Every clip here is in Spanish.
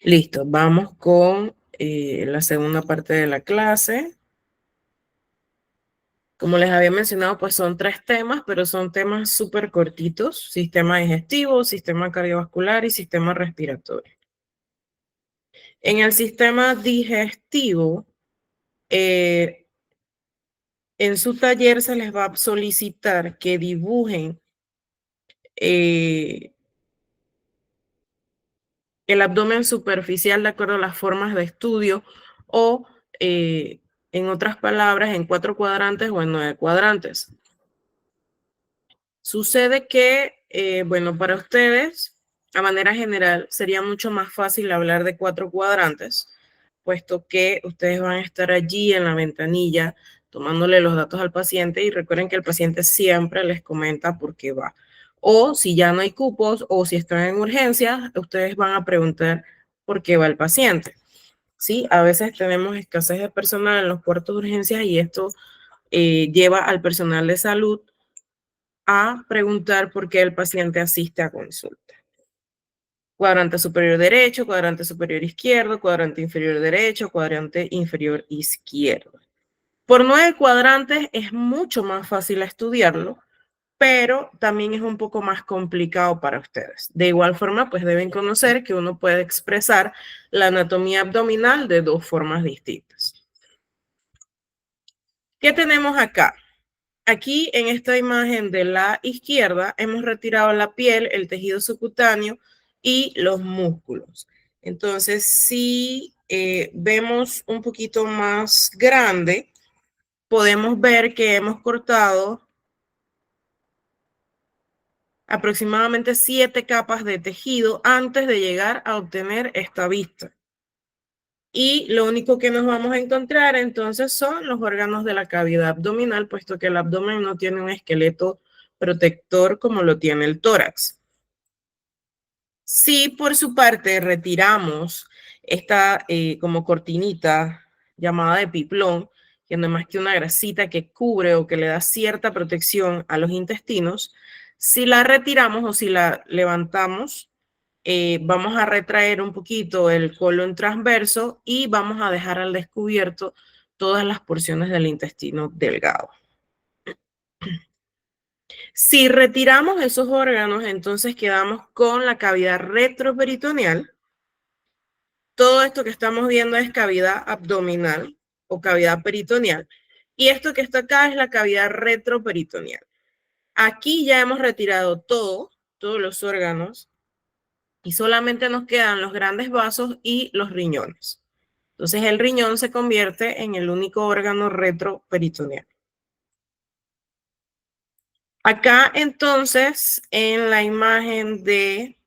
Listo, vamos con la segunda parte de la clase. Como les había mencionado, pues son 3 temas, pero son temas súper cortitos: sistema digestivo, sistema cardiovascular y sistema respiratorio. En el sistema digestivo, en su taller se les va a solicitar que dibujen el abdomen superficial de acuerdo a las formas de estudio o, en otras palabras, en 4 cuadrantes o en 9 cuadrantes. Sucede que, bueno, para ustedes, a manera general, sería mucho más fácil hablar de 4 cuadrantes, puesto que ustedes van a estar allí en la ventanilla tomándole los datos al paciente, y recuerden que el paciente siempre les comenta por qué va. O si ya no hay cupos o si están en urgencias, ustedes van a preguntar por qué va el paciente. Sí, a veces tenemos escasez de personal en los cuartos de urgencias y esto lleva al personal de salud a preguntar por qué el paciente asiste a consulta. Cuadrante superior derecho, cuadrante superior izquierdo, cuadrante inferior derecho, cuadrante inferior izquierdo. Por 9 cuadrantes es mucho más fácil estudiarlo, pero también es un poco más complicado para ustedes. De igual forma, pues deben conocer que uno puede expresar la anatomía abdominal de 2 formas distintas. ¿Qué tenemos acá? Aquí en esta imagen de la izquierda hemos retirado la piel, el tejido subcutáneo y los músculos. Entonces, si vemos un poquito más grande, podemos ver que hemos cortado aproximadamente 7 capas de tejido antes de llegar a obtener esta vista. Y lo único que nos vamos a encontrar entonces son los órganos de la cavidad abdominal, puesto que el abdomen no tiene un esqueleto protector como lo tiene el tórax. Si por su parte retiramos esta como cortinita llamada epiplón, que no es más que una grasita que cubre o que le da cierta protección a los intestinos, si la retiramos o si la levantamos, vamos a retraer un poquito el colon transverso y vamos a dejar al descubierto todas las porciones del intestino delgado. Si retiramos esos órganos, entonces quedamos con la cavidad retroperitoneal. Todo esto que estamos viendo es cavidad abdominal o cavidad peritoneal. Y esto que está acá es la cavidad retroperitoneal. Aquí ya hemos retirado todos los órganos, y solamente nos quedan los grandes vasos y los riñones. Entonces el riñón se convierte en el único órgano retroperitoneal. Acá entonces en la imagen de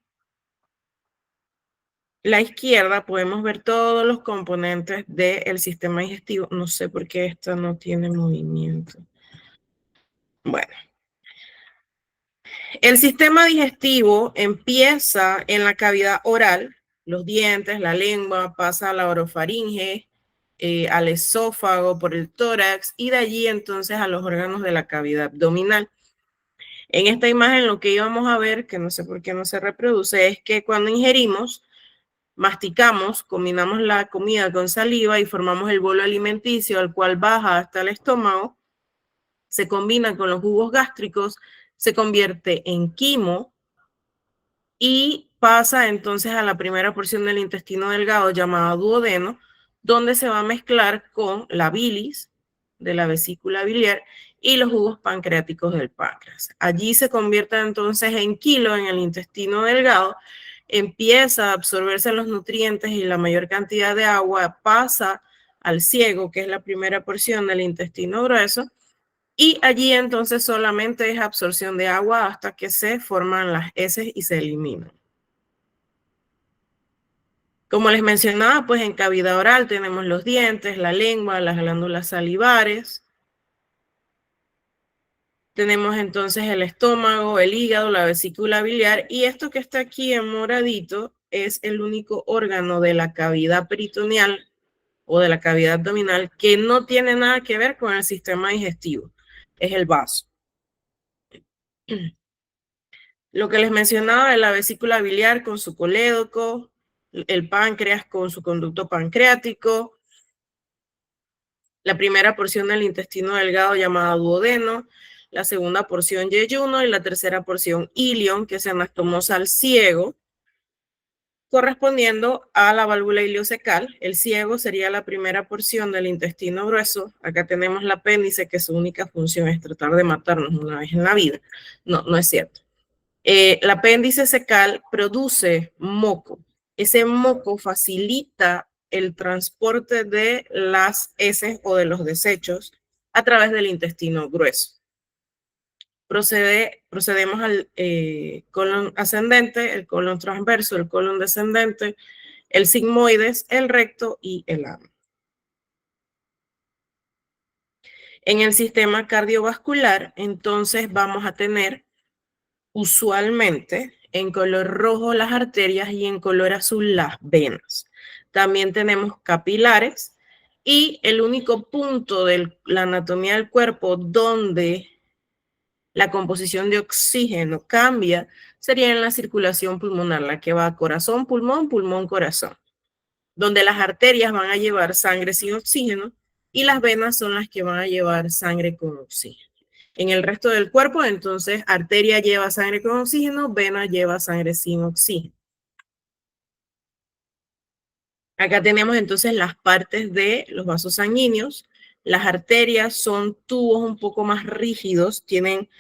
la izquierda podemos ver todos los componentes del sistema digestivo. No sé por qué esta no tiene movimiento. Bueno, el sistema digestivo empieza en la cavidad oral, los dientes, la lengua, pasa a la orofaringe, al esófago, por el tórax, y de allí entonces a los órganos de la cavidad abdominal. En esta imagen lo que íbamos a ver, que no sé por qué no se reproduce, es que cuando ingerimos, masticamos, combinamos la comida con saliva y formamos el bolo alimenticio, al cual baja hasta el estómago, se combina con los jugos gástricos, se convierte en quimo y pasa entonces a la primera porción del intestino delgado llamada duodeno, donde se va a mezclar con la bilis de la vesícula biliar y los jugos pancreáticos del páncreas. Allí se convierte entonces en quilo en el intestino delgado, empieza a absorberse los nutrientes y la mayor cantidad de agua pasa al ciego, que es la primera porción del intestino grueso, y allí entonces solamente es absorción de agua hasta que se forman las heces y se eliminan. Como les mencionaba, pues en cavidad oral tenemos los dientes, la lengua, las glándulas salivares. Tenemos entonces el estómago, el hígado, la vesícula biliar, y esto que está aquí en moradito es el único órgano de la cavidad peritoneal o de la cavidad abdominal que no tiene nada que ver con el sistema digestivo. Es el vaso. Lo que les mencionaba de la vesícula biliar con su colédoco, el páncreas con su conducto pancreático, la primera porción del intestino delgado llamada duodeno, la segunda porción yeyuno y la tercera porción ilion, que es anastomosa ciego, correspondiendo a la válvula iliocecal. El ciego sería la primera porción del intestino grueso. Acá tenemos el apéndice, que su única función es tratar de matarnos una vez en la vida. No, no es cierto. El apéndice cecal produce moco. Ese moco facilita el transporte de las heces o de los desechos a través del intestino grueso. Procedemos al colon ascendente, el colon transverso, el colon descendente, el sigmoides, el recto y el ano. En el sistema cardiovascular, entonces vamos a tener usualmente en color rojo las arterias y en color azul las venas. También tenemos capilares y el único punto de la anatomía del cuerpo donde la composición de oxígeno cambia sería en la circulación pulmonar, la que va corazón, pulmón, pulmón, corazón, donde las arterias van a llevar sangre sin oxígeno y las venas son las que van a llevar sangre con oxígeno. En el resto del cuerpo, entonces, arteria lleva sangre con oxígeno, vena lleva sangre sin oxígeno. Acá tenemos entonces las partes de los vasos sanguíneos. Las arterias son tubos un poco más rígidos, tienen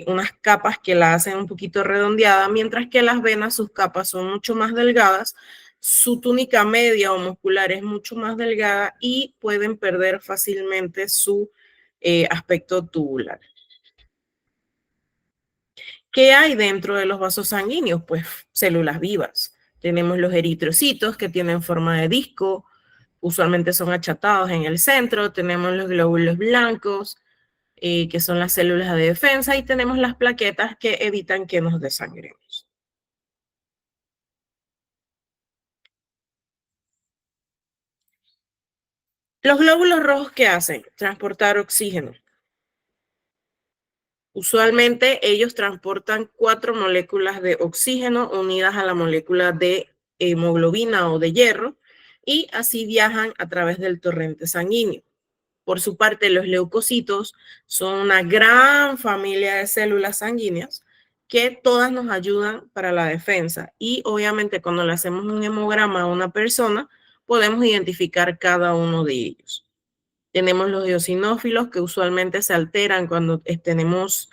unas capas que la hacen un poquito redondeada, mientras que las venas, sus capas son mucho más delgadas, su túnica media o muscular es mucho más delgada y pueden perder fácilmente su aspecto tubular. ¿Qué hay dentro de los vasos sanguíneos? Pues células vivas. Tenemos los eritrocitos que tienen forma de disco, usualmente son achatados en el centro. Tenemos los glóbulos blancos, que son las células de defensa, y tenemos las plaquetas que evitan que nos desangremos. Los glóbulos rojos, ¿qué hacen? Transportar oxígeno. Usualmente ellos transportan 4 moléculas de oxígeno unidas a la molécula de hemoglobina o de hierro y así viajan a través del torrente sanguíneo. Por su parte, los leucocitos son una gran familia de células sanguíneas que todas nos ayudan para la defensa y obviamente cuando le hacemos un hemograma a una persona podemos identificar cada uno de ellos. Tenemos los eosinófilos que usualmente se alteran cuando tenemos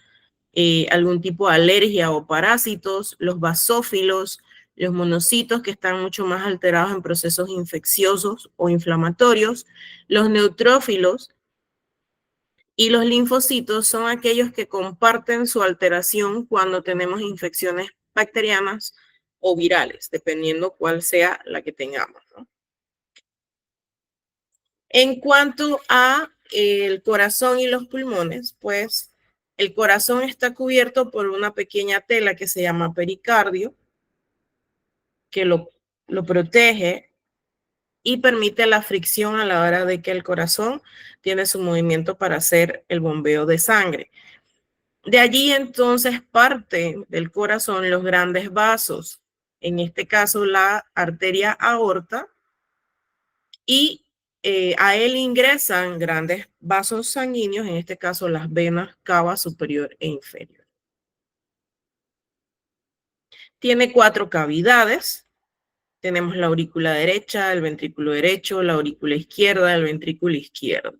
algún tipo de alergia o parásitos, los basófilos, los monocitos que están mucho más alterados en procesos infecciosos o inflamatorios, los neutrófilos y los linfocitos son aquellos que comparten su alteración cuando tenemos infecciones bacterianas o virales, dependiendo cuál sea la que tengamos, ¿no? En cuanto a el corazón y los pulmones, pues el corazón está cubierto por una pequeña tela que se llama pericardio, que lo protege y permite la fricción a la hora de que el corazón tiene su movimiento para hacer el bombeo de sangre. De allí entonces parte del corazón los grandes vasos, en este caso la arteria aorta, y a él ingresan grandes vasos sanguíneos, en este caso las venas cava superior e inferior. Tiene 4 cavidades. Tenemos la aurícula derecha, el ventrículo derecho, la aurícula izquierda, el ventrículo izquierdo.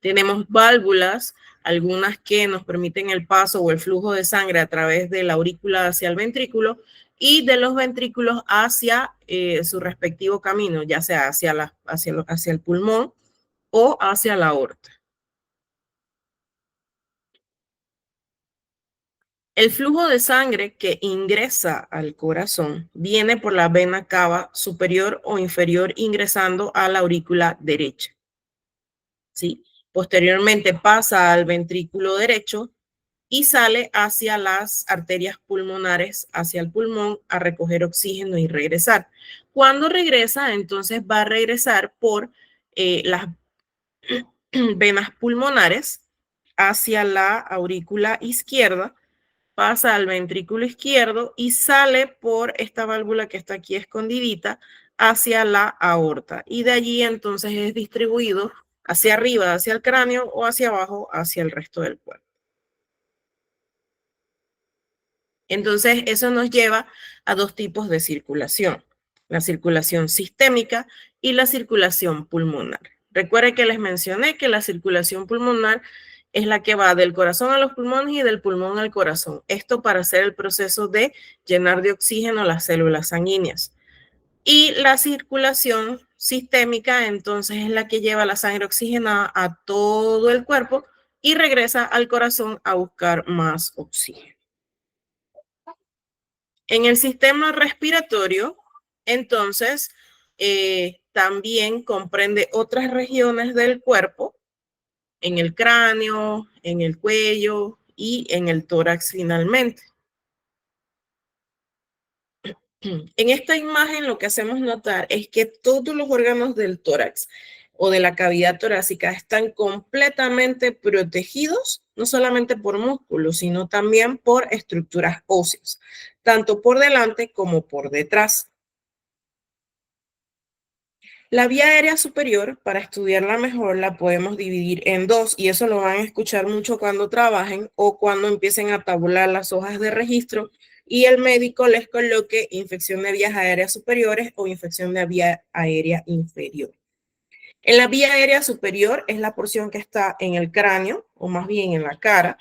Tenemos válvulas, algunas que nos permiten el paso o el flujo de sangre a través de la aurícula hacia el ventrículo y de los ventrículos hacia su respectivo camino, ya sea hacia el pulmón o hacia la aorta. El flujo de sangre que ingresa al corazón viene por la vena cava superior o inferior ingresando a la aurícula derecha. ¿Sí? Posteriormente pasa al ventrículo derecho y sale hacia las arterias pulmonares, hacia el pulmón, a recoger oxígeno y regresar. Cuando regresa, entonces va a regresar por las venas pulmonares hacia la aurícula izquierda pasa al ventrículo izquierdo y sale por esta válvula que está aquí escondidita hacia la aorta. Y de allí entonces es distribuido hacia arriba, hacia el cráneo, o hacia abajo, hacia el resto del cuerpo. Entonces, eso nos lleva a dos tipos de circulación: la circulación sistémica y la circulación pulmonar. Recuerden que les mencioné que la circulación pulmonar es la que va del corazón a los pulmones y del pulmón al corazón. Esto para hacer el proceso de llenar de oxígeno las células sanguíneas. Y la circulación sistémica, entonces, es la que lleva la sangre oxigenada a todo el cuerpo y regresa al corazón a buscar más oxígeno. En el sistema respiratorio, entonces, también comprende otras regiones del cuerpo, en el cráneo, en el cuello y en el tórax finalmente. En esta imagen lo que hacemos notar es que todos los órganos del tórax o de la cavidad torácica están completamente protegidos, no solamente por músculos, sino también por estructuras óseas, tanto por delante como por detrás. La vía aérea superior, para estudiarla mejor, la podemos dividir en dos, y eso lo van a escuchar mucho cuando trabajen o cuando empiecen a tabular las hojas de registro y el médico les coloque infección de vías aéreas superiores o infección de vía aérea inferior. En la vía aérea superior es la porción que está en el cráneo, o más bien en la cara.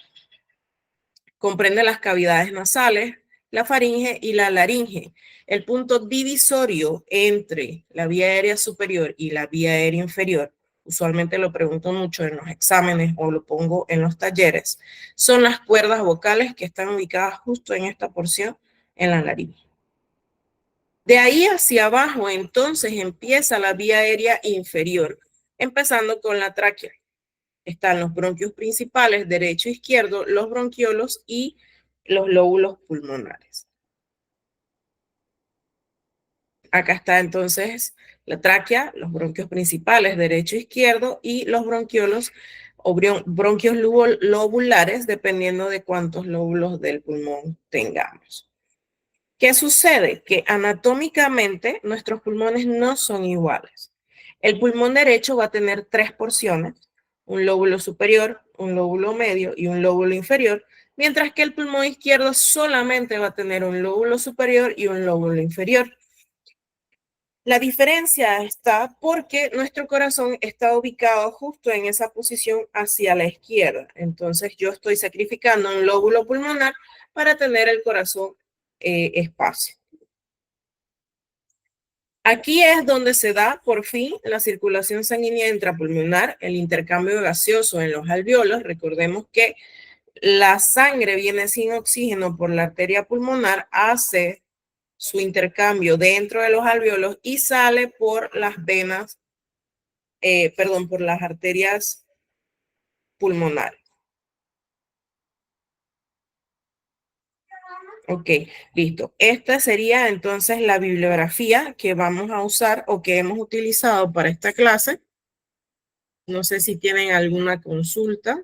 Comprende las cavidades nasales, la faringe y la laringe. El punto divisorio entre la vía aérea superior y la vía aérea inferior, usualmente lo pregunto mucho en los exámenes o lo pongo en los talleres, son las cuerdas vocales que están ubicadas justo en esta porción en la laringe. De ahí hacia abajo, entonces, empieza la vía aérea inferior, empezando con la tráquea. Están los bronquios principales, derecho e izquierdo, los bronquiolos y los lóbulos pulmonares. Acá está entonces la tráquea, los bronquios principales, derecho e izquierdo, y los bronquiolos o bronquios lobulares, dependiendo de cuántos lóbulos del pulmón tengamos. ¿Qué sucede? Que anatómicamente nuestros pulmones no son iguales. El pulmón derecho va a tener tres porciones: un lóbulo superior, un lóbulo medio y un lóbulo inferior, mientras que el pulmón izquierdo solamente va a tener un lóbulo superior y un lóbulo inferior. La diferencia está porque nuestro corazón está ubicado justo en esa posición hacia la izquierda. Entonces yo estoy sacrificando un lóbulo pulmonar para tener el corazón espacio. Aquí es donde se da por fin la circulación sanguínea intrapulmonar, el intercambio gaseoso en los alvéolos. Recordemos que la sangre viene sin oxígeno por la arteria pulmonar, hace su intercambio dentro de los alvéolos y sale por las venas, por las arterias pulmonares. Ok, listo. Esta sería entonces la bibliografía que vamos a usar o que hemos utilizado para esta clase. No sé si tienen alguna consulta.